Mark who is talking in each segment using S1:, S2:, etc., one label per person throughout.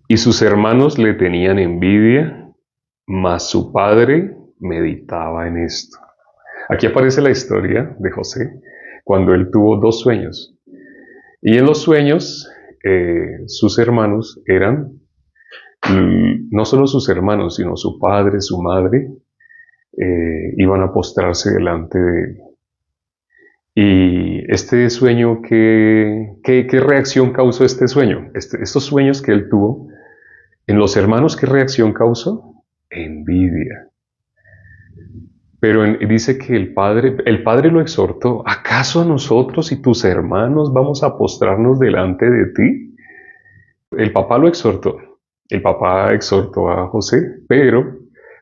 S1: Y sus hermanos le tenían envidia, mas su padre meditaba en esto. Aquí aparece la historia de José cuando él tuvo dos sueños. Y en los sueños, sus hermanos eran, no solo sus hermanos, sino su padre, su madre, iban a postrarse delante de él. Y este sueño, ¿qué reacción causó este sueño? Estos sueños que él tuvo, en los hermanos, ¿qué reacción causó? Envidia. Pero dice que el padre lo exhortó, ¿acaso nosotros y tus hermanos vamos a postrarnos delante de ti? El papá lo exhortó, el papá exhortó a José, pero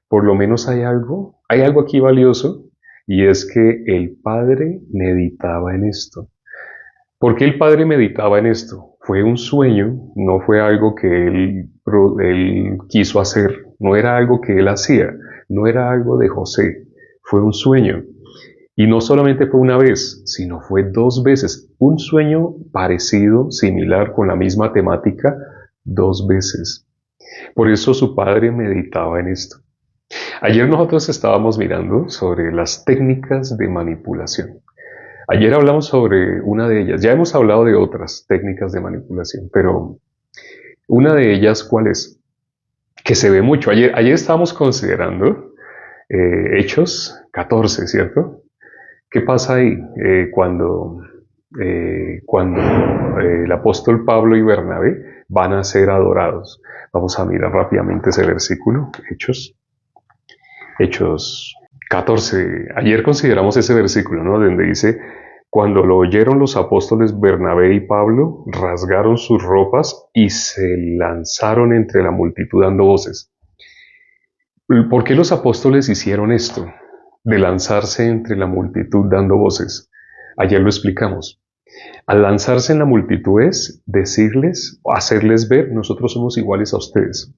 S1: por lo menos hay algo aquí valioso, y es que el padre meditaba en esto. ¿Por qué el padre meditaba en esto? Fue un sueño, no fue algo que él quiso hacer, no era algo que él hacía, no era algo de José, fue un sueño. Y no solamente fue una vez, sino fue dos veces. Un sueño parecido, similar, con la misma temática, dos veces. Por eso su padre meditaba en esto. Ayer nosotros estábamos mirando sobre las técnicas de manipulación. Ayer hablamos sobre una de ellas. Ya hemos hablado de otras técnicas de manipulación, pero una de ellas, ¿cuál es? Que se ve mucho. Ayer estábamos considerando Hechos 14, ¿cierto? ¿Qué pasa ahí cuando el apóstol Pablo y Bernabé van a ser adorados? Vamos a mirar rápidamente ese versículo, Hechos 14. Ayer consideramos ese versículo, ¿no? Donde dice, cuando lo oyeron los apóstoles Bernabé y Pablo, rasgaron sus ropas y se lanzaron entre la multitud dando voces. ¿Por qué los apóstoles hicieron esto? De lanzarse entre la multitud dando voces. Ayer lo explicamos. Al lanzarse en la multitud es decirles, hacerles ver, nosotros somos iguales a ustedes.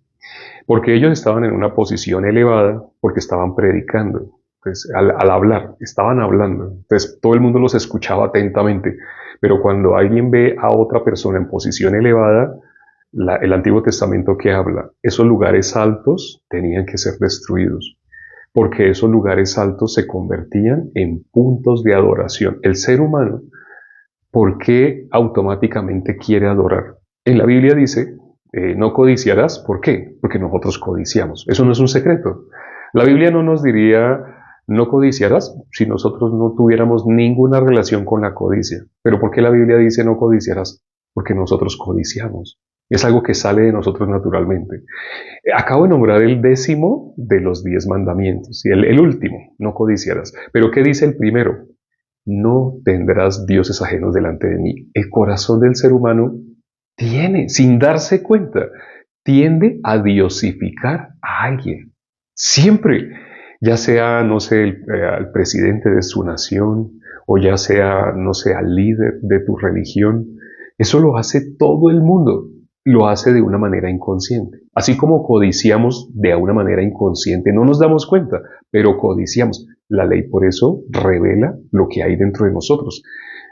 S1: Porque ellos estaban en una posición elevada, porque estaban predicando. Entonces, al hablar, estaban hablando. Entonces, todo el mundo los escuchaba atentamente. Pero cuando alguien ve a otra persona en posición elevada, el Antiguo Testamento que habla, esos lugares altos tenían que ser destruidos, porque esos lugares altos se convertían en puntos de adoración. El ser humano, ¿por qué automáticamente quiere adorar? En la Biblia dice, no codiciarás. ¿Por qué? Porque nosotros codiciamos. Eso no es un secreto. La Biblia no nos diría, no codiciarás, si nosotros no tuviéramos ninguna relación con la codicia. ¿Pero por qué la Biblia dice no codiciarás? Porque nosotros codiciamos. Es algo que sale de nosotros naturalmente. Acabo de nombrar el 10º de los 10 mandamientos, y el último, no codiciarás. Pero ¿qué dice el primero? No tendrás dioses ajenos delante de mí. El corazón del ser humano sin darse cuenta, tiende a diosificar a alguien. Siempre, ya sea, no sé, al presidente de su nación, o ya sea, no sé, al líder de tu religión. Eso lo hace todo el mundo. Lo hace de una manera inconsciente. Así como codiciamos de una manera inconsciente, no nos damos cuenta, pero codiciamos. La ley por eso revela lo que hay dentro de nosotros.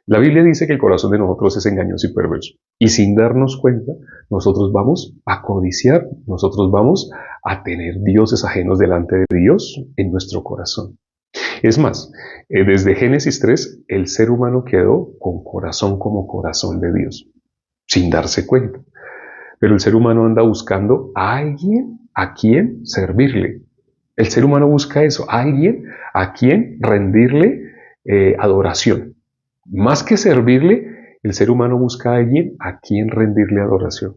S1: La Biblia dice que el corazón de nosotros es engañoso y perverso. Y sin darnos cuenta, nosotros vamos a codiciar, nosotros vamos a tener dioses ajenos delante de Dios en nuestro corazón. Es más, desde Génesis 3, el ser humano quedó con corazón como corazón de Dios, sin darse cuenta. Pero el ser humano anda buscando a alguien a quien servirle. El ser humano busca eso, a alguien a quien rendirle adoración. Más que servirle, el ser humano busca a alguien a quien rendirle adoración.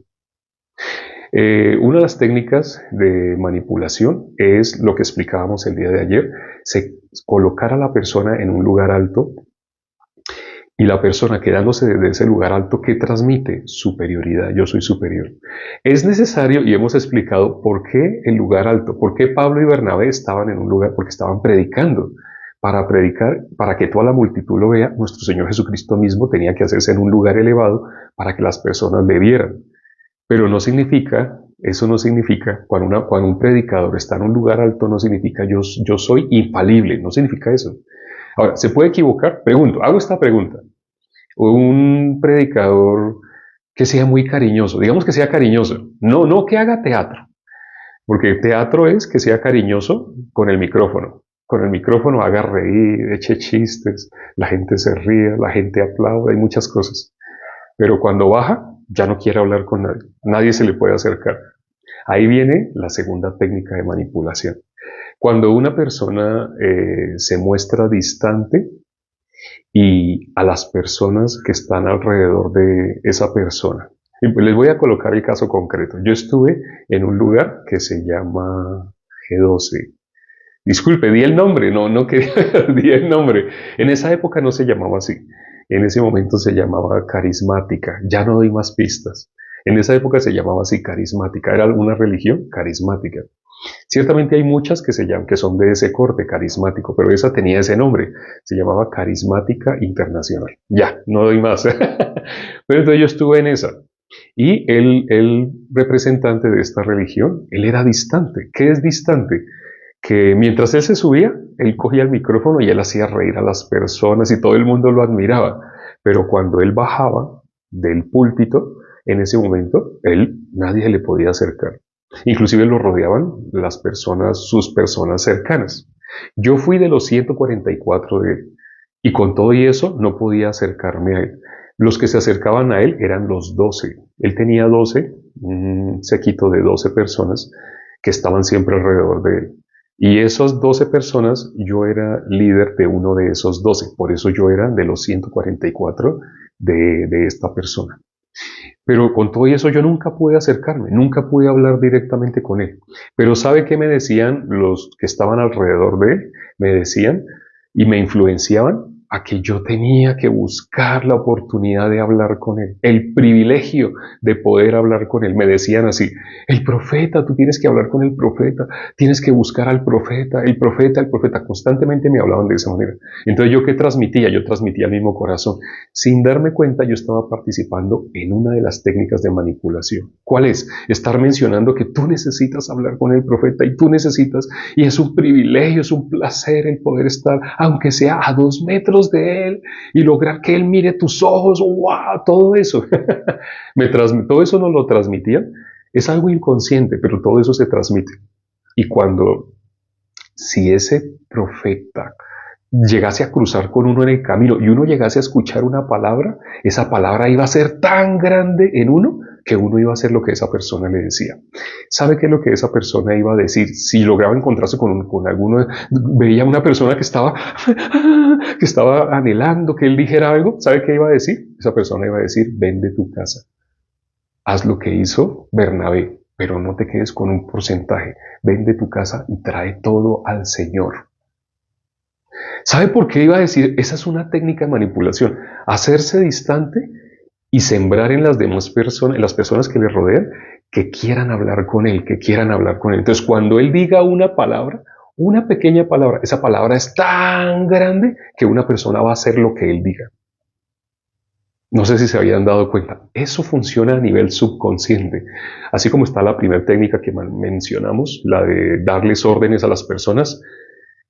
S1: Una de las técnicas de manipulación es lo que explicábamos el día de ayer, colocar a la persona en un lugar alto, y la persona quedándose desde ese lugar alto que transmite superioridad, yo soy superior. Es necesario, y hemos explicado por qué el lugar alto, por qué Pablo y Bernabé estaban en un lugar, porque estaban predicando. Para predicar, para que toda la multitud lo vea, nuestro Señor Jesucristo mismo tenía que hacerse en un lugar elevado para que las personas le vieran. Pero eso no significa, cuando un predicador está en un lugar alto, no significa yo soy infalible, no significa eso. Ahora, ¿se puede equivocar? Hago esta pregunta. Un predicador que sea muy cariñoso, digamos que sea cariñoso, no que haga teatro, porque teatro es que sea cariñoso con el micrófono haga reír, eche chistes, la gente se ríe, la gente aplaude, hay muchas cosas, pero cuando baja ya no quiere hablar con nadie, nadie se le puede acercar. Ahí viene la segunda técnica de manipulación. Cuando una persona se muestra distante y a las personas que están alrededor de esa persona. Y pues les voy a colocar el caso concreto. Yo estuve en un lugar que se llama G12. Disculpe, di el nombre, no que di el nombre. En esa época no se llamaba así. En ese momento se llamaba carismática. Ya no doy más pistas. En esa época se llamaba así carismática. Era una religión carismática. Ciertamente hay muchas que se llaman, que son de ese corte carismático, pero esa tenía ese nombre, se llamaba Carismática Internacional. Ya, no doy más. Pero entonces yo estuve en esa. Y el representante de esta religión, él era distante. ¿Qué es distante? Que mientras él se subía, él cogía el micrófono y él hacía reír a las personas y todo el mundo lo admiraba. Pero cuando él bajaba del púlpito, en ese momento, nadie le podía acercar. Inclusive lo rodeaban las personas, sus personas cercanas. Yo fui de los 144 de él y con todo y eso no podía acercarme a él. Los que se acercaban a él eran los 12. Él tenía 12, un séquito de 12 personas que estaban siempre alrededor de él. Y esas 12 personas, yo era líder de uno de esos 12. Por eso yo era de los 144 de esta persona. Pero con todo eso yo nunca pude acercarme, nunca pude hablar directamente con él. Pero ¿sabe qué me decían los que estaban alrededor de él? Me decían y me influenciaban a que yo tenía que buscar la oportunidad de hablar con él, el privilegio de poder hablar con él. Me decían así, el profeta, tú tienes que hablar con el profeta, tienes que buscar al profeta, el profeta, el profeta. Constantemente me hablaban de esa manera. Entonces yo ¿qué transmitía? Yo transmitía el mismo corazón. Sin darme cuenta, yo estaba participando en una de las técnicas de manipulación. ¿Cuál es? Estar mencionando que tú necesitas hablar con el profeta y tú necesitas, y es un privilegio, es un placer el poder estar, aunque sea a 2 metros de él y lograr que él mire tus ojos. ¡Wow! Todo eso. Todo eso no lo transmitían. Es algo inconsciente, pero todo eso se transmite. Y si ese profeta llegase a cruzar con uno en el camino y uno llegase a escuchar una palabra, esa palabra iba a ser tan grande en uno que uno iba a hacer lo que esa persona le decía. ¿Sabe qué es lo que esa persona iba a decir? Si lograba encontrarse con alguno, veía una persona que estaba anhelando que él dijera algo, ¿sabe qué iba a decir? Esa persona iba a decir, vende tu casa. Haz lo que hizo Bernabé, pero no te quedes con un porcentaje. Vende tu casa y trae todo al Señor. ¿Sabe por qué iba a decir? Esa es una técnica de manipulación. Hacerse distante y sembrar en las demás personas, en las personas que le rodean, que quieran hablar con él, que quieran hablar con él. Entonces, cuando él diga una palabra, una pequeña palabra, esa palabra es tan grande que una persona va a hacer lo que él diga. No sé si se habían dado cuenta. Eso funciona a nivel subconsciente. Así como está la primera técnica que mencionamos, la de darles órdenes a las personas,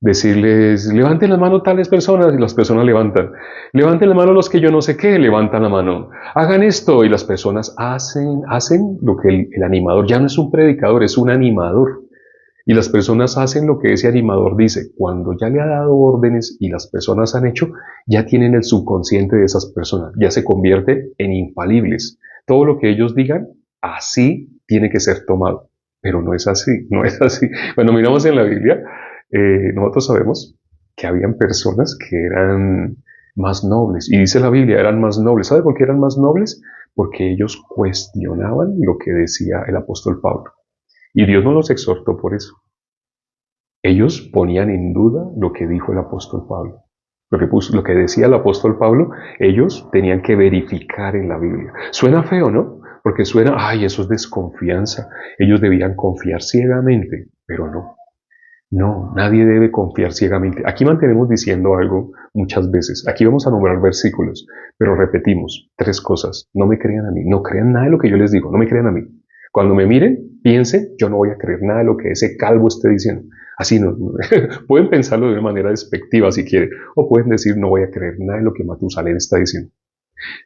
S1: decirles, levanten la mano tales personas, y las personas levantan. Levanten la mano los que yo no sé qué, levantan la mano. Hagan esto, y las personas hacen lo que el animador, ya no es un predicador, es un animador. Y las personas hacen lo que ese animador dice. Cuando ya le ha dado órdenes y las personas han hecho, ya tienen el subconsciente de esas personas, ya se convierte en infalibles. Todo lo que ellos digan, así tiene que ser tomado. Pero no es así, no es así. Cuando miramos en la Biblia, nosotros sabemos que habían personas que eran más nobles. Y dice la Biblia, eran más nobles. ¿Sabe por qué eran más nobles? Porque ellos cuestionaban lo que decía el apóstol Pablo. Y Dios no los exhortó por eso. Ellos ponían en duda lo que dijo el apóstol Pablo. Lo que decía el apóstol Pablo, ellos tenían que verificar en la Biblia. Suena feo, ¿no? Porque suena, ay, eso es desconfianza. Ellos debían confiar ciegamente, pero no. No, nadie debe confiar ciegamente. Aquí mantenemos diciendo algo muchas veces. Aquí vamos a nombrar versículos, pero repetimos 3 cosas. No me crean a mí, no crean nada de lo que yo les digo, no me crean a mí. Cuando me miren, piensen, yo no voy a creer nada de lo que ese calvo esté diciendo. Así no. Pueden pensarlo de una manera despectiva si quieren, o pueden decir, no voy a creer nada de lo que Matusalén está diciendo.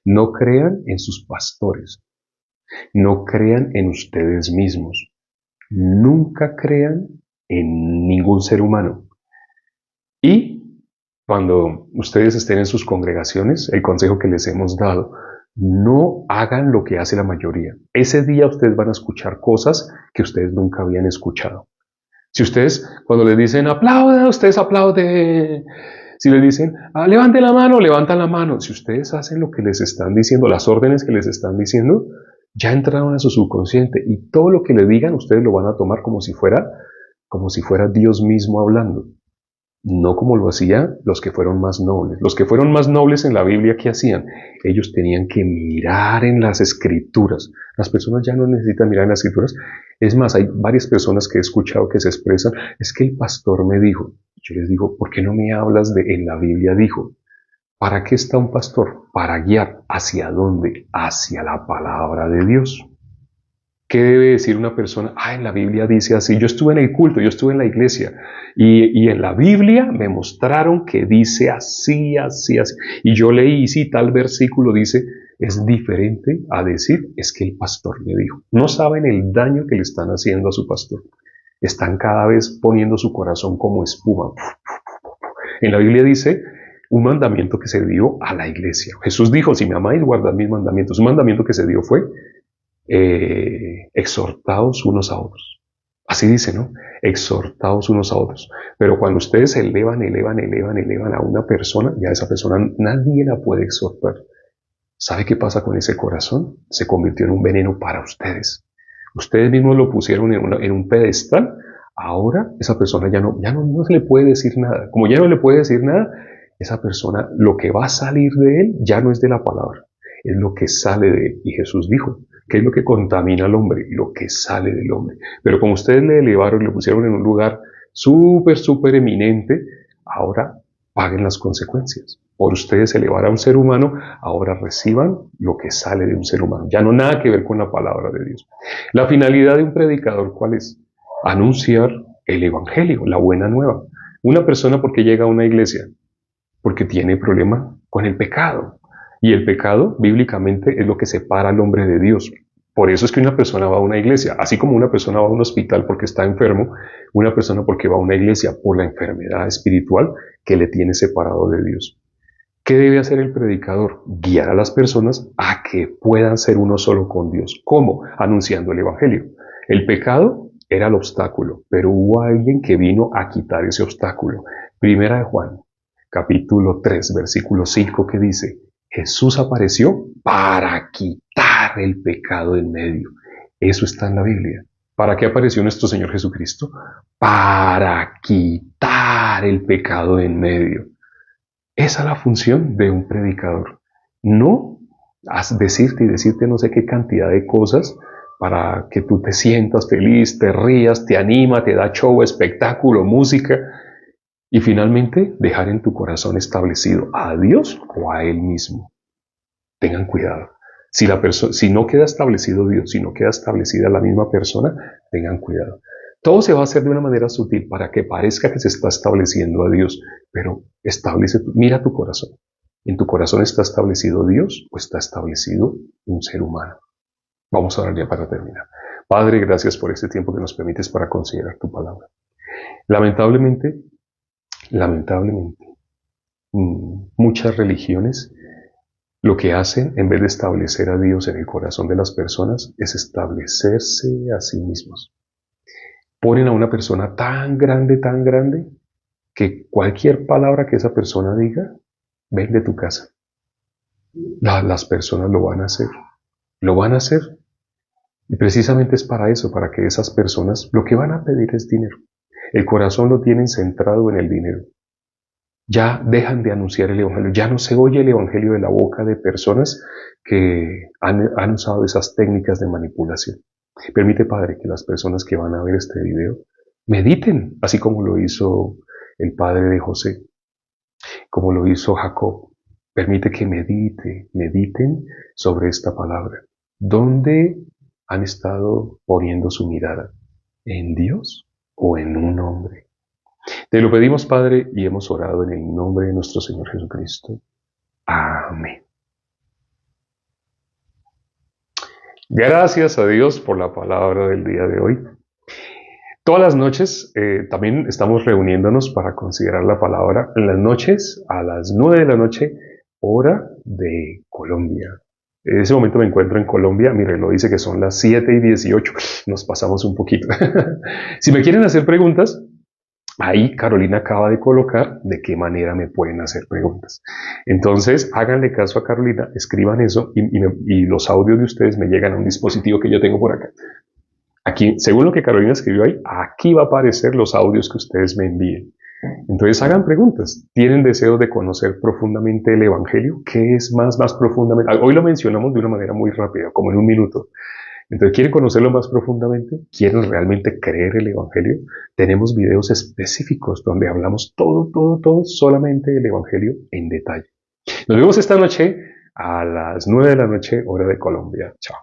S1: No crean en sus pastores. No crean en ustedes mismos. Nunca crean en ningún ser humano. Y cuando ustedes estén en sus congregaciones, el consejo que les hemos dado, no hagan lo que hace la mayoría. Ese día ustedes van a escuchar cosas que ustedes nunca habían escuchado. Si ustedes, cuando les dicen aplauda, ustedes aplauden. Si les dicen levante la mano, levantan la mano. Si ustedes hacen lo que les están diciendo, las órdenes que les están diciendo, ya entraron a su subconsciente y todo lo que le digan ustedes lo van a tomar como si fuera Dios mismo hablando. No como lo hacían los que fueron más nobles. Los que fueron más nobles en la Biblia, ¿qué hacían? Ellos tenían que mirar en las escrituras. Las personas ya no necesitan mirar en las escrituras. Es más, hay varias personas que he escuchado que se expresan, es que el pastor me dijo. Yo les digo, ¿por qué no me hablas de en la Biblia dijo? ¿Para qué está un pastor? Para guiar. ¿Hacia dónde? Hacia la palabra de Dios. ¿Qué debe decir una persona? En la Biblia dice así, yo estuve en el culto, yo estuve en la iglesia y en la Biblia me mostraron que dice así, así, así. Y yo leí, sí, tal versículo dice, es diferente a decir, es que el pastor me dijo. No saben el daño que le están haciendo a su pastor. Están cada vez poniendo su corazón como espuma. En la Biblia dice un mandamiento que se dio a la iglesia. Jesús dijo, si me amáis, guardad mis mandamientos. Un mandamiento que se dio fue exhortados unos a otros. Así dice, ¿no? Exhortados unos a otros. Pero cuando ustedes elevan a una persona, ya esa persona nadie la puede exhortar. ¿Sabe qué pasa con ese corazón? Se convirtió en un veneno para ustedes. Ustedes mismos lo pusieron en un pedestal. Ahora esa persona no se le puede decir nada. Como ya no le puede decir nada, esa persona, lo que va a salir de él ya no es de la palabra, es lo que sale de él. Y Jesús dijo, ¿qué es lo que contamina al hombre? Lo que sale del hombre. Pero como ustedes le elevaron y le pusieron en un lugar súper eminente, ahora paguen las consecuencias. Por ustedes elevar a un ser humano, ahora reciban lo que sale de un ser humano. Ya no nada que ver con la palabra de Dios. La finalidad de un predicador, ¿cuál es? Anunciar el evangelio, la buena nueva. Una persona, ¿por qué llega a una iglesia? Porque tiene problema con el pecado. Y el pecado, bíblicamente, es lo que separa al hombre de Dios. Por eso es que una persona va a una iglesia, así como una persona va a un hospital porque está enfermo, una persona porque va a una iglesia por la enfermedad espiritual que le tiene separado de Dios. ¿Qué debe hacer el predicador? Guiar a las personas a que puedan ser uno solo con Dios. ¿Cómo? Anunciando el evangelio. El pecado era el obstáculo, pero hubo alguien que vino a quitar ese obstáculo. Primera de Juan, capítulo 3, versículo 5, que dice, Jesús apareció para quitar el pecado en medio. Eso está en la Biblia. ¿Para qué apareció nuestro Señor Jesucristo? Para quitar el pecado en medio. Esa es la función de un predicador. No decirte no sé qué cantidad de cosas para que tú te sientas feliz, te rías, te anima, te da show, espectáculo, música. Y finalmente, dejar en tu corazón establecido a Dios o a Él mismo. Tengan cuidado. Si no queda establecido Dios, si no queda establecida la misma persona, tengan cuidado. Todo se va a hacer de una manera sutil para que parezca que se está estableciendo a Dios, pero mira tu corazón. ¿En tu corazón está establecido Dios o está establecido un ser humano? Vamos a orar ya para terminar. Padre, gracias por este tiempo que nos permites para considerar tu palabra. Lamentablemente, muchas religiones lo que hacen, en vez de establecer a Dios en el corazón de las personas, es establecerse a sí mismos. Ponen a una persona tan grande, que cualquier palabra que esa persona diga, ven de tu casa. Las personas lo van a hacer. Lo van a hacer. Y precisamente es para eso, para que esas personas, lo que van a pedir es dinero. El corazón lo tienen centrado en el dinero. Ya dejan de anunciar el evangelio. Ya no se oye el evangelio de la boca de personas que han usado esas técnicas de manipulación. Permite, Padre, que las personas que van a ver este video mediten, así como lo hizo el padre de José, como lo hizo Jacob. Permite que mediten sobre esta palabra. ¿Dónde han estado poniendo su mirada? ¿En Dios o en un hombre? Te lo pedimos, Padre, y hemos orado en el nombre de nuestro Señor Jesucristo. Amén. Gracias a Dios por la palabra del día de hoy. Todas las noches también estamos reuniéndonos para considerar la palabra. En las noches, a las 9 de la noche, hora de Colombia. En ese momento me encuentro en Colombia, mi reloj dice que son las 7:18, nos pasamos un poquito. Si me quieren hacer preguntas, ahí Carolina acaba de colocar de qué manera me pueden hacer preguntas. Entonces, háganle caso a Carolina, escriban eso y los audios de ustedes me llegan a un dispositivo que yo tengo por acá. Aquí, según lo que Carolina escribió ahí, aquí va a aparecer los audios que ustedes me envíen. Entonces hagan preguntas. ¿Tienen deseo de conocer profundamente el Evangelio? ¿Qué es más profundamente? Hoy lo mencionamos de una manera muy rápida, como en un minuto. Entonces, ¿quieren conocerlo más profundamente? ¿Quieren realmente creer el Evangelio? Tenemos videos específicos donde hablamos todo, solamente del Evangelio en detalle. Nos vemos esta noche a las 9 de la noche, hora de Colombia. Chao.